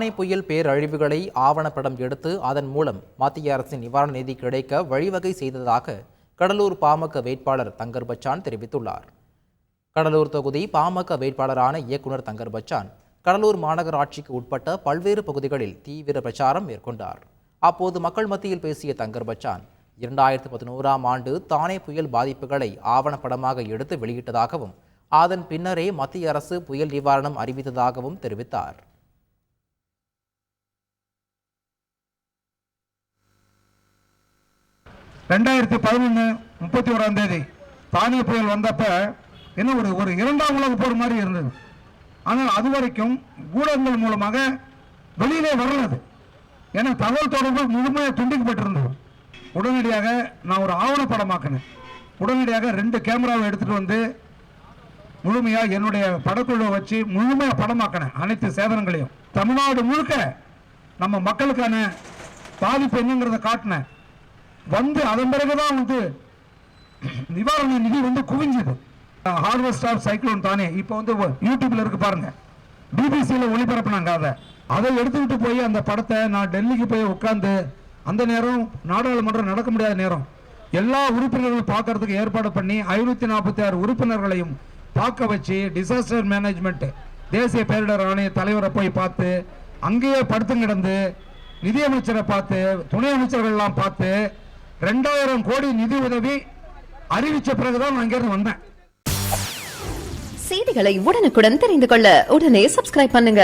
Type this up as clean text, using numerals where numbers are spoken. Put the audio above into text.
தானே புயல் பேரழிவுகளை ஆவணப்படம் எடுத்து அதன் மூலம் மத்திய அரசின் நிவாரண நிதி கிடைக்க வழிவகை செய்ததாக கடலூர் பாமக வேட்பாளர் தங்கர் பச்சான் தெரிவித்துள்ளார். கடலூர் தொகுதி பாமக வேட்பாளரான இயக்குநர் தங்கர் பச்சான் கடலூர் மாநகராட்சிக்கு உட்பட்ட பல்வேறு பகுதிகளில் தீவிர பிரச்சாரம் மேற்கொண்டார். அப்போது மக்கள் மத்தியில் பேசிய தங்கர் பச்சான் 2011ஆம் ஆண்டு தானே புயல் பாதிப்புகளை ஆவணப்படமாக எடுத்து வெளியிட்டதாகவும் அதன் பின்னரே மத்திய அரசு புயல் நிவாரணம் அறிவித்ததாகவும் தெரிவித்தார். தானே புயல் வந்தப்ப என்ன ஒரு இரண்டாம் உலக போர் மாதிரி இருந்தது. ஆனால் அது வரைக்கும் ஊடகங்கள் மூலமாக வெளியிலே வரலது. ஏன்னா தகவல் தொடர்பு முழுமையாக துண்டிக்கப்பட்டிருந்தது. உடனடியாக நான் ஒரு ஆவணப்படமாக்கினேன். உடனடியாக 2 கேமராவை எடுத்துட்டு வந்து முழுமையாக என்னுடைய படக்குழுவை வச்சு முழுமையாக படமாக்கினேன். அனைத்து சேதனங்களையும் தமிழ்நாடு முழுக்க நம்ம மக்களுக்கான பாதிப்பு என்னங்கிறத காட்டினேன். அதன் பிறகுதான் நிவாரண நிதி குவிஞ்சது. ஹார்வெஸ்ட் ஆஃப் சைக்ளோன் தானே இப்போ யூடியூப்ல இருக்கு பாருங்க. பிபிசியில ஒளிபரப்புனாங்க. அதை எடுத்துக்கிட்டு போய் அந்த படத்தை நான் டெல்லிக்கு போய் உட்கார்ந்து அந்த நேரம் நாடாளுமன்றம் நடக்க முடியாத நேரம் எல்லா உறுப்பினர்களும் பார்க்கறதுக்கு ஏற்பாடு பண்ணி 546 உறுப்பினர்களையும் பார்க்க வச்சு டிசாஸ்டர் மேனேஜ்மெண்ட் தேசிய பேரிடர் ஆணைய தலைவரை போய் பார்த்து அங்கேயே படுத்து கிடந்து நிதியமைச்சரை பார்த்து துணை அமைச்சர்கள் எல்லாம் பார்த்து 2000 கோடி நிதி உதவி அறிவிச்ச பிறகுதான் நான் இங்கிருந்து வந்தேன். செய்திகளை உடனுக்குடன் தெரிந்து கொள்ள உடனே சப்ஸ்கிரைப் பண்ணுங்க.